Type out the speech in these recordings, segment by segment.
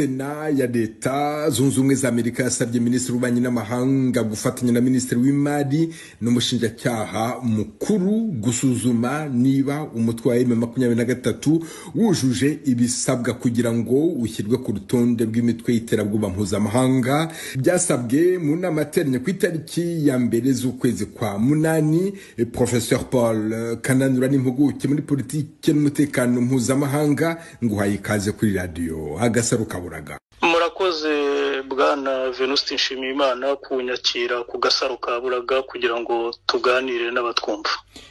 Sena ya Leta Zunze Ubumwe za Amerika yasabye Minisitiri w'Ububanyi n'Amahanga gufatanya na Minisitiri w'Imari n'umushinjacyaha mukuru gusuzuma niba umutwe wa M23 wujuje ibisabwa kugira ngo ushyirwe ku rutonde rw'imitwe y'iterabwoba mpuzamahanga. Byasabwe mu nama yateranye ku itariki ya mbere z'ukwezi kwa munani. Professeur Paul Kananura n'impuguke muri politike n'umutekano mpuzamahanga nguhaye ikaze kuri radio Agasaro Kaburaga. Murakoze bwana Venuste Nshimiyimana kunyakira ku Gasaro Kaburaga kugira ngo tuganire n'abatwumva.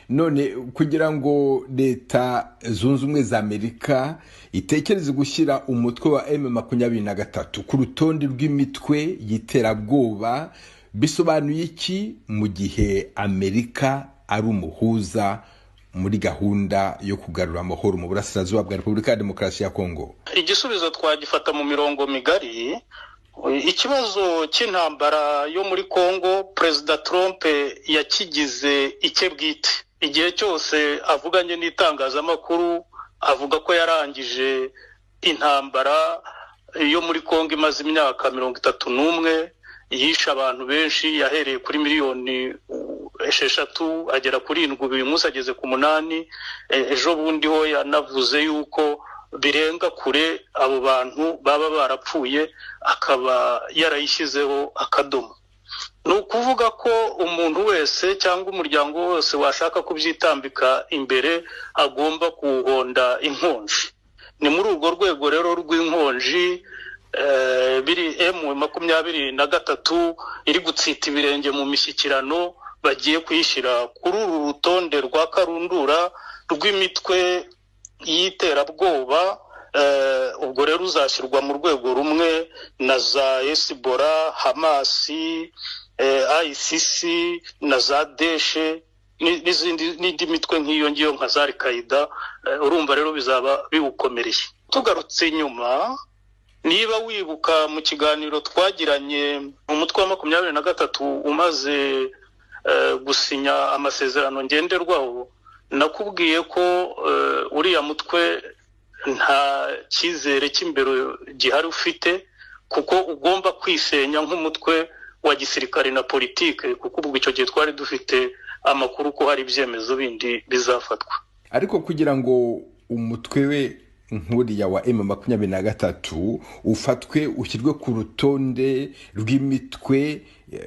None kugira ngo Leta Zunze Ubumwe za Amerika itekereze gushyira umutwe wa M23 ku rutonde rw'imitwe y'iterabwoba bisobanuye iki mu gihe Amerika ari umuhuza muri gahunda yo kugarura amahoro mu burasirazuba bwa Repubulika ya Demokarasi ya Kongo? Igisubizo twagifata mu mirongo migari. Ikibazo cy'intambara yo muri Kongo President Trump yakigize icye bwite. Igihe cyose avuganye n'itangazamakuru avuga ko yarangije intambara yo muri Kongo imaze imyaka 31, yisha abantu benshi, yahereye kuri miliyoni 6 agera kuri 7, uyu munsi ageze ku 8. Ejo bundi ho yanavuze yuko birenga kure abo bantu baba barapfuye, akaba yarayishyizeho akadomo. Ni ukuvuga ko umuntu wese cyangwa umuryango wose washaka kubyitambika imbere agomba kuhonda inkonji. Ni muri urwo rwego rero rw'inkonji biri M23 iri gutsita ibirenge mu mishyikirano, bagiye kuyishyira kuri uru rutonde rwa karundura rw'imitwe y'iterabwoba. Ubwo rero uzashyirwa mu rwego rumwe na za Hezbollah, Hamas, ICC na za Daesh n'indi mitwe nk'iyo ngiyo nka za Al-Qaeda. Urumva rero bizaba biwukomereye. Tugarutse inyuma, niba wibuka mu kiganiro twagiranye umutwe wa 23 umaze gusinya amasezerano ngenderwaho, nakubwiye ko uriya mutwe nta cyizere cy'imbere gihari ufite, kuko ugomba kwisenya nk'umutwe wa gisirikare na politike, kuko ubwo icyo gihe twari dufite amakuru ko hari ibyemezo bindi bizafatwa. Ariko kugira ngo umutwe we nkuriya wa M23 ufatwe ushyirwe ku rutonde rw'imitwe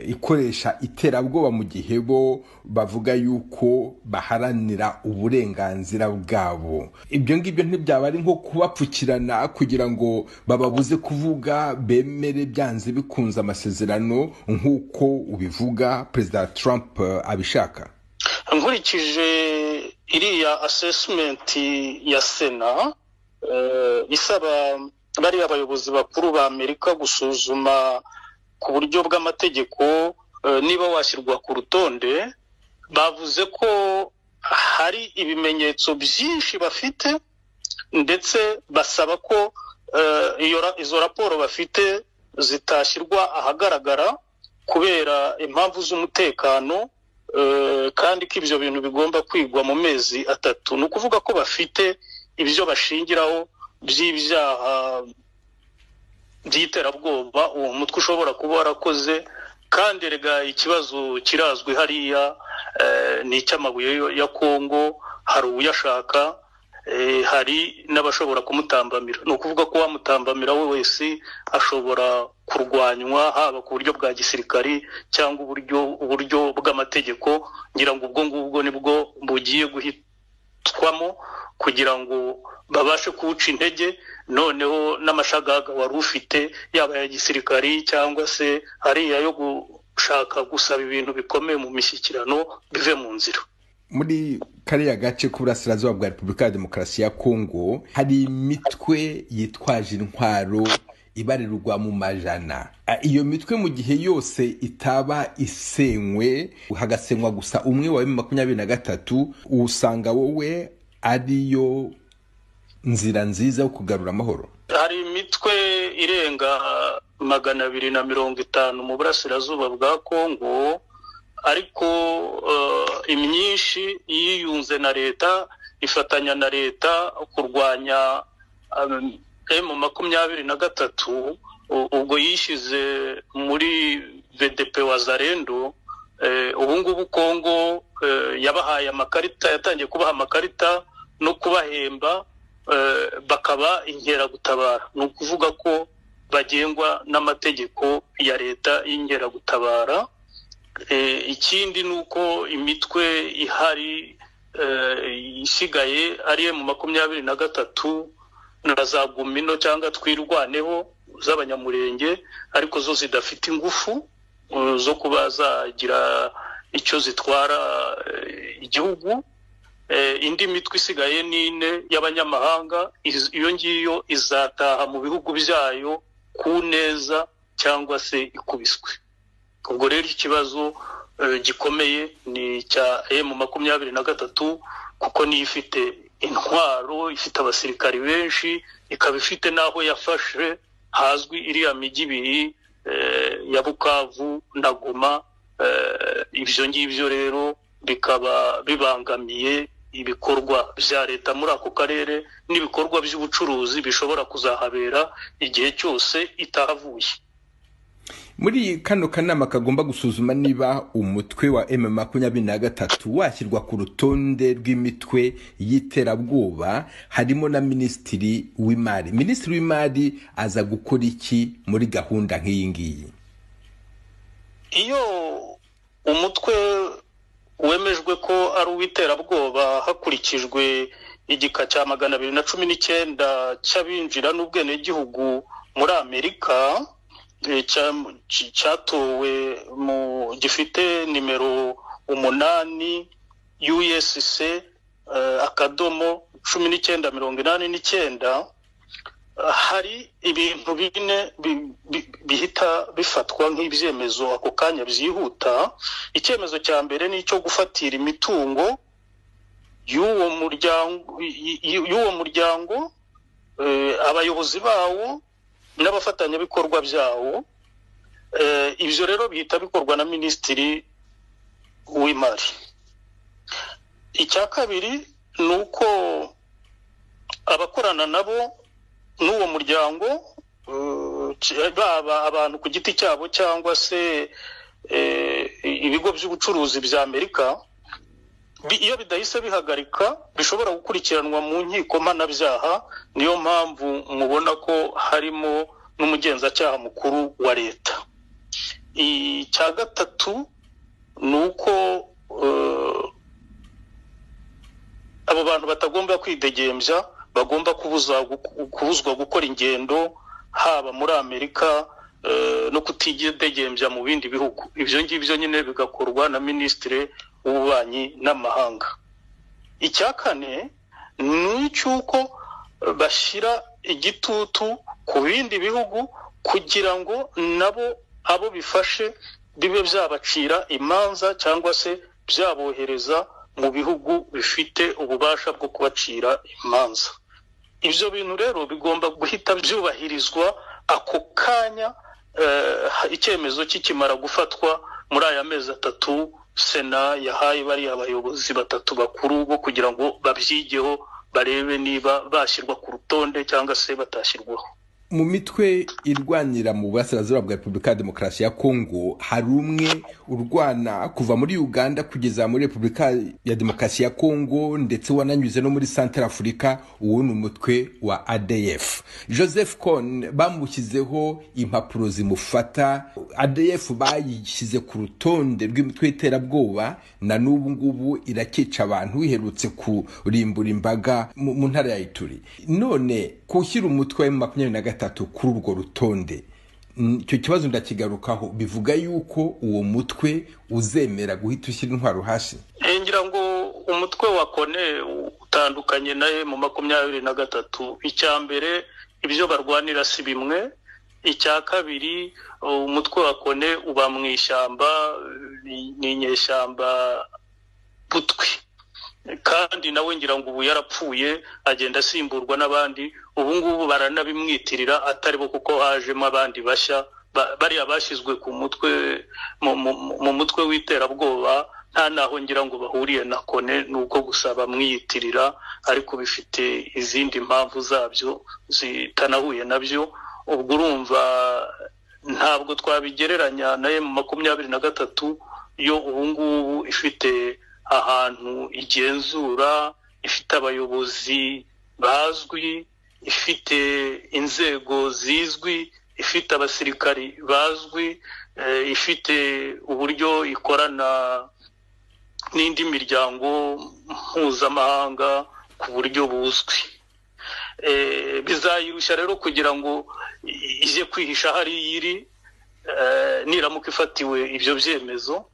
ikoresha iterabwoba mu gihe bo bavuga yuko baharanira uburenganzira bwabo, ibyo ngibyo ntibyaba ari nko kubapfukirana kugira ngo bababuze kuvuga, bemere byanze bikunze amasezerano nk'uko ubivuga President Trump abishaka? Nkurikije iriya assessment ya Sena isaba bari abayobozi bakuru ba Amerika gusuzuma ku buryo bw'amategeko niba washyirwa ku rutonde, bavuze ko hari ibimenyetso byinshi bafite, ndetse basaba ko izo raporo bafite zitashyirwa ahagaragara kubera impamvu z'umutekano, kandi ko ibyo bintu bigomba kwigwa mu mezi 3. Ni ukuvuga ko bafite ibyo bashingiraho by'ibyaha by'iterabwoba uwo mutwe ushobora kuba warakoze. Kandi rega ikibazo kirazwi hariya ni icy'amabuye ya Kongo, hari uyashaka, hari n'abashobora kumutambamira. Ni ukuvuga ko wamutambamira we wese ashobora kurwanywa, haba ku buryo bwa gisirikari cyangwa uburyo bw'amategeko. Ngira ngo ubwo ngubwo nibwo bugiye guhitwamo kugira ngo babashe kuwuca intege. Noneho n'amashagaga wari ufite yaba ya gisirikari cyangwa se hariya yo gushaka gusaba ibintu bikomeye mu mishyikirano bive mu nzira. Muri kariya gace k'uburasirazuba bwa Repubulika ya Demokarasi ya Kongo hari imitwe yitwaje intwaro ibarirwa mu majana. Iyo mitwe mu gihe yose itaba isenywe, hagasenywa gusa umwe wa M23, usanga wowe ariyo nzira nziza yo kugarura amahoro? Hari imitwe irenga 250 mu burasirazuba bwa Kongo, ariko imyinshi yiyunze na leta, ifatanya na leta kurwanya M23 ubwo yishize muri VDP Wazalendo, ubu ngubu Kongo yabahaye amakarita, yatangiye kubaha amakarita no kubahemba, bakaba inkeragutabara. Ni ukuvuga ko bagengwa n'amategeko ya leta y'inkeragutabara. Ikindi nuko imitwe ihari isigaye ari M23 na za Gumino cyangwa Twirwaneho z'abanyamurenge, ariko zo zidafite ingufu zo kuba zagira icyo zitwara igihugu. Indi mitwe isigaye n'ine y'abanyamahanga, iyo ngiyo izataha mu bihugu byayo ku neza cyangwa se ikubiswe. Ubwo rero ikibazo gikomeye ni cya M23, kuko niyo ifite intwaro, ifite abasirikari benshi, ikaba ifite naho yafashe hazwi iriya migi ibiri ya Bukavu na Goma. Ibyo ngibyo rero bikaba bibangamiye ibikorwa bya leta muri ako karere n'ibikorwa by'ubucuruzi bishobora kuzahabera igihe cyose itahavuye. Muri kano kanama kagomba gusuzuma niba umutwe wa M23 washyirwa ku rutonde rw'imitwe y'iterabwoba, harimo na Minisitiri w'Imari. Minisitiri w'Imari aza gukora iki muri gahunda nk'iyi ngiyi? Iyo umutwe wemejwe ko ari uw'iterabwoba hakurikijwe igika cya 219 cy'abinjira n'ubwenegihugu muri Amerika, cyatowe mu gifite nimero 8 USC akadomo 1989, hari ibintu bine bihita bifatwa nk'ibyemezo ako kanya byihuta. Icyemezo cya mbere ni cyo gufatira imitungo y'uwo muryango, abayobozi bawo n'abafatanyabikorwa byawo. Ibyo rero bihita bikorwa na Minisitiri w'Imari. Icya kabiri ni uko abakorana nabo n'uwo muryango, baba abantu ku giti cyabo cyangwa se ibigo by'ubucuruzi bya Amerika, iyo bidahise bihagarika bishobora gukurikiranwa mu nkiko mpanabyaha. Niyo mpamvu mubona ko harimo n'umugenzacyaha mukuru wa leta. Icya gatatu ni uko abo bantu batagomba kwidegembya, bagomba kubuzwa gukora ingendo haba muri Amerika no kutidegembya mu bindi bihugu. Ibyo ngibyo nyine bigakorwa na Minisitiri w'Ububanyi n'Amahanga. Icya kane ni cyuko bashyira igitutu ku bindi bihugu kugira ngo nabo abo bifashe bibe byabacira imanza cyangwa se byabohereza mu bihugu bifite ububasha bwo kubacira imanza. Ibyo bintu rero bigomba guhita byubahirizwa ako kanya, icyemezo kikimara gufatwa muri aya mezi 3 Sena yahaye bari abayobozi 3 bakuru bo kugira ngo babyigeho barebe niba bashyirwa ku rutonde cyangwa se batashyirwaho. Mu mitwe irwanira mu burasirazuba bwa Repubulika ya Demokarasi ya Kongo, hari umwe urwana kuva muri Uganda kugeza muri Repubulika ya Demokarasi ya Kongo, ndetse wananyuze no muri Central Africa. Uwo ni umutwe wa ADF. Joseph Kone bamushyizeho impapuro zimufata. ADF bayishyize ku rutonde rw'imitwe y'iterabwoba, na n'ubu ngubu irakica abantu, iherutse kurimbura imbaga mu ntara ya Ituri. None kushyira umutwe wa M23 kuri urwo rutonde, icyo kibazo ndakigarukaho. Bivuga yuko uwo mutwe uzemera guhita ushyira intwaro hasi? Ngira ngo umutwe wa Kone utandukanye na M23. Icya mbere ibyo barwanira si bimwe. Icya kabiri umutwe wa Kone uba mu ishyamba, ni inyeshyamba butwi, kandi nawe ngira ngo ubu yarapfuye agenda asimburwa n'abandi. Ubu ngubu baranabimwitirira atari bo, kuko hajemo abandi bashya bari abashyizwe ku mutwe mu mutwe w'iterabwoba nta naho ngira ngo bahuriye na kone nuko gusa bamwiyitirira ariko bifite izindi mpamvu zabyo zitanahuye nabyo. Ubwo urumva ntabwo twabigereranya na M23 yo ubungubu ifite ahantu igenzura, ifite abayobozi bazwi, ifite inzego zizwi, ifite abasirikari bazwi, ifite uburyo ikorana n'indi miryango mpuzamahanga ku buryo buzwi. Bizayirusha rero kugira ngo ije kwihisha hari yiri niramuka ifatiwe ibyo byemezo.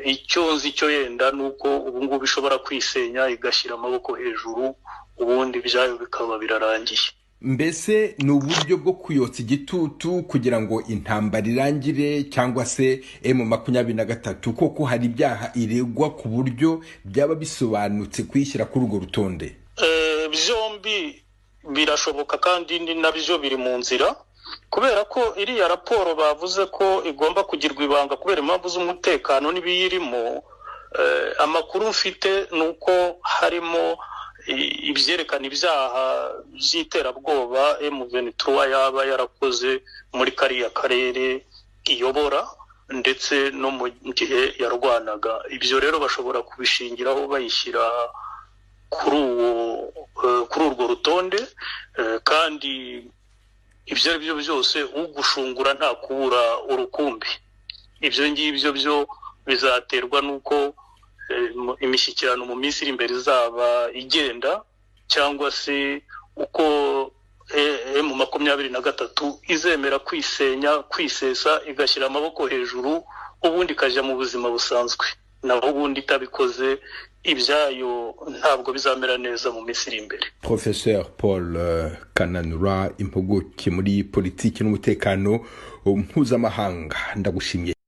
Icyo nzi cyo yenda nuko ubungubu ishobora kwisenya igashyira amaboko hejuru, ubundi byayo bikaba birarangiye. Mbese ni uburyo bwo kuyotsa igitutu kugira ngo intambara irangire, cyangwa se M23 koko hari ibyaha iregwa ku buryo byaba bisobanutse kwishyira kuri urwo rutonde? Byombi birashoboka kandi nabyo biri mu nzira, kubera ko iriya raporo bavuze ko igomba kugirwa ibanga kubera impamvu z'umutekano n'ibiyirimo. Amakuru mfite nuko harimo ibyerekana ibyaha by'iterabwoba M23 yaba yarakoze muri kariya karere iyobora ndetse no mu gihe yarwanaga. Ibyo rero bashobora kubishingiraho bayishyira kuri urwo rutonde, kandi ibyo ari byo byose ugushungura nta kubura urukumbi. Ibyo ngibyo byo bizaterwa nuko imishyikirano mu minsi iri imbere izaba igenda, cyangwa se uko M23 izemera kwisenya, kwisesa, igashyira amaboko hejuru, ubundi ikajya mu buzima busanzwe. Naho ubundi itabikoze ibyayo ntabwo bizamera neza mu minsi iri imbere. Professeur Paul Kananura, impuguke muri politiki n'umutekano mpuzamahanga, ndagushimiye.